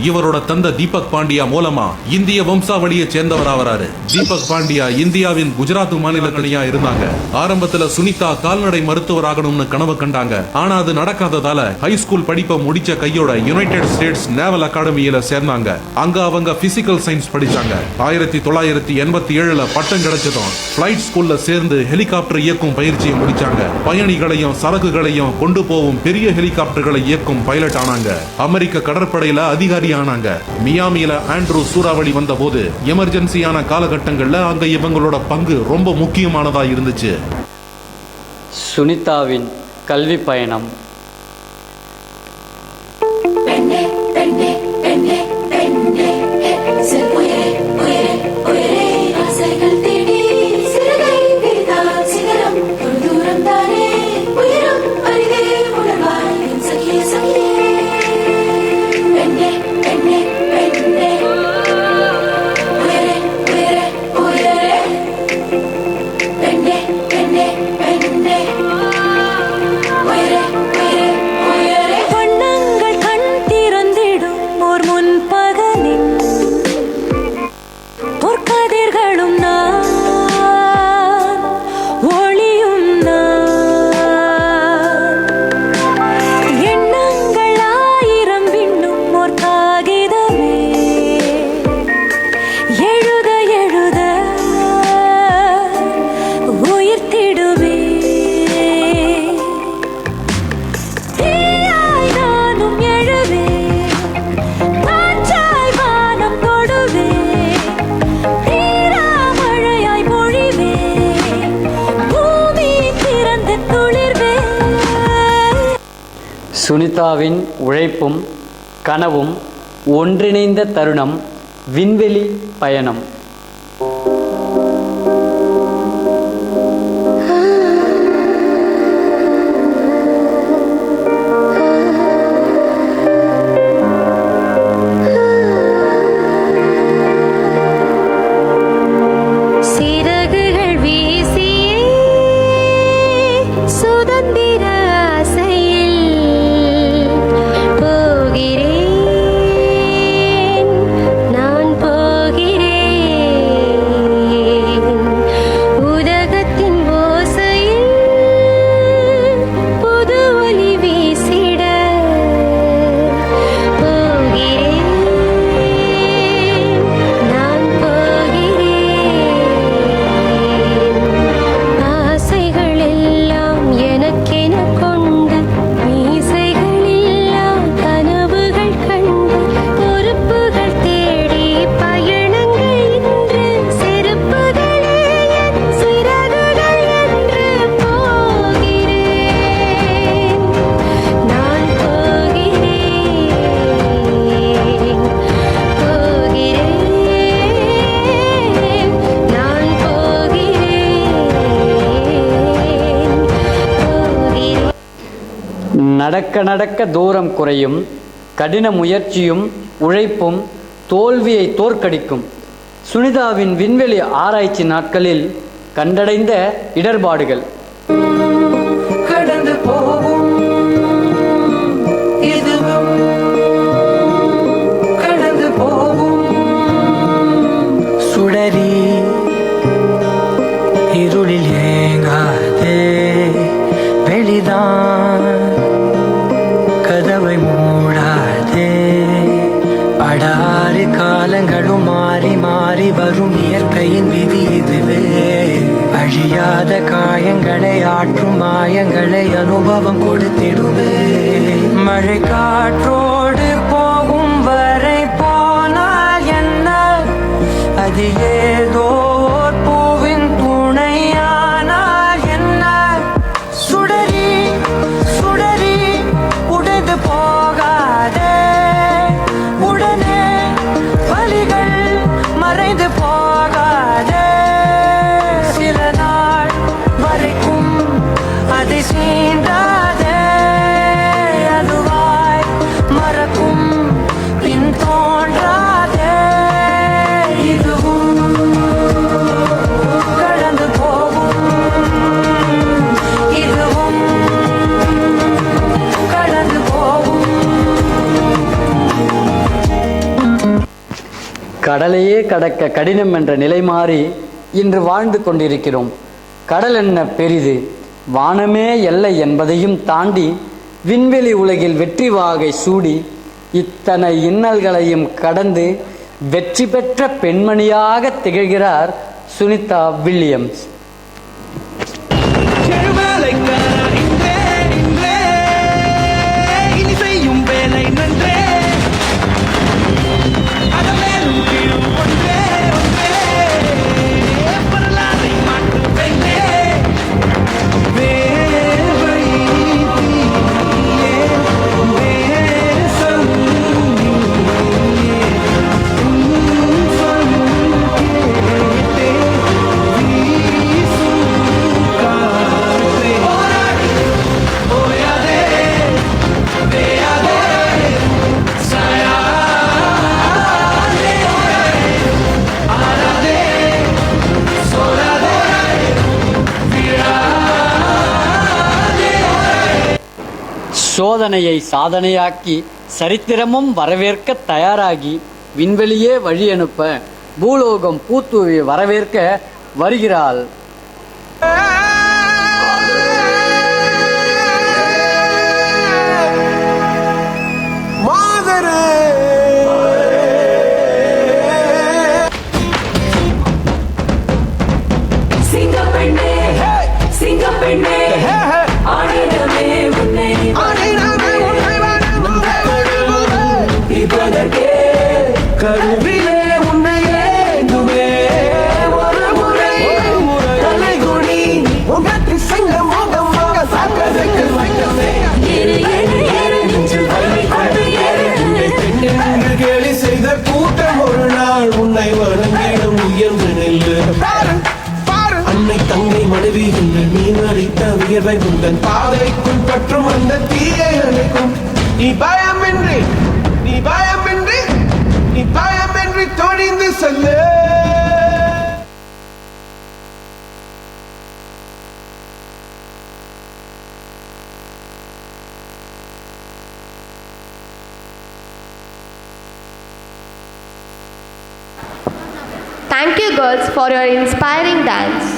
இவரோட தந்தை தீபக் பாண்டியா மூலமா இந்திய வம்சாவளியை சேர்ந்தவராகிறாரு. தீபக் பாண்டியா இந்தியாவின் குஜராத் மாநிலத்திலேயா இருந்தாங்க. ஆரம்பத்துல சுனிதா கால்நடை மருத்துவராகணும்னு கனவு கண்டாங்க. ஆனா அது நடக்காததால ஹை ஸ்கூல் படிப்பை முடிச்ச கையோட யுனைடெட் ஸ்டேட்ஸ் நேவல் அகாடமியில சேர்ந்தாங்க. அங்க அவங்க பிசிக்கல் சயின்ஸ் படிச்சாங்க. 1987 பட்டம் கிடைச்சதும் பிளைட் ஸ்கூல்ல சேர்ந்து ஹெலிகாப்டர் இயக்கும் பயிற்சியை முடிச்சாங்க. பயணிகளையும் சரக்குகளையும் கொண்டு போகும் பெரிய ஹெலிகாப்டர்களை இயக்கும் பைலட் ஆனாங்க. அமெரிக்க கடற்படையில அதிகாரி ஆனாங்க. மியாமியில ஆண்ட்ரூ சூறாவளி வந்த போது எமர்ஜென்சியான காலகட்டங்கள்ல அங்க இவங்களோட பங்கு ரொம்ப முக்கியமானதா இருந்துச்சு. சுனிதாவின் கல்வி பயணம். சுனிதாவின் உழைப்பும் கனவும் ஒன்றிணைந்த தருணம் விண்வெளி பயணம். நடக்க நடக்க தூரம் குறையும், கடின முயற்சியும் உழைப்பும் தோல்வியை தோற்கடிக்கும். சுனிதாவின் விண்வெளி ஆராய்ச்சி நாட்களில் கண்டடைந்த இடர்பாடுகள். கடந்து போகும் இதுவும் கடந்து போகும் சுடரி இருளில் ஏங்காதே, வெளிதான் கதவை மூடாதே. அடாறு காலங்களும் மாறி மாறி வரும் இயற்கையின் விதி இதுவே. அழியாத காயங்களை ஆற்றும் மாயங்களை அனுபவம் கொடுத்திடுவே. மழை காற்றோடு போகும் வரை போனால் என்ன, அது ஏதோ பூவின் துணையானால் என்ன. சுடரி சுடரி உடைந்து போகாதே, உடனே வலிகள் மறைந்து போகாதே. சில நாள் வரைக்கும் அதை சீண்டாதே, அதுவாய் மறக்கும் பின் தோன்றாதே. இதுவும் கடந்து போகும், இதுவும் கடந்து போகும். கடலையே கடக்க கடினம் என்ற நிலை மாறி இன்று வாழ்ந்து கொண்டிருக்கிறோம். கடல் என்ன பெரிது, வானமே எல்லை என்பதையும் தாண்டி விண்வெளி உலகில் வெற்றி வாகை சூடி இத்தனை இன்னல்களையும் கடந்து வெற்றி பெற்ற பெண்மணியாக திகழ்கிறார் சுனிதா வில்லியம்ஸ். சோதனையை சாதனையாக்கி சரித்திரமும் வரவேற்க தயாராகி விண்வெளியே வழி அனுப்ப பூலோகம் பூத்தூவி வரவேற்க வருகிறாள். கருவிலே உன்னை ஏந்துமே ஒரு முறை தலைகுனி உங்கத்தி சங்க மோகமாக சாக்கதைக்கு வைக்கவே கேலி செய்த கூட்டம் ஒரு நாள் உன்னை வணங்கிடும் உயர்ந்து நெல்லு அன்னை தங்கை மனைவி என்று நீ நடித்த உயர்வை உந்தன் பாதைக்குள் பற்றும் அந்த தீயை அணைக்கும். நீ பயமின்றி நீ பயமின்றி நீ பயமின்றி துணிந்து cell. Thank you girls for your inspiring dance.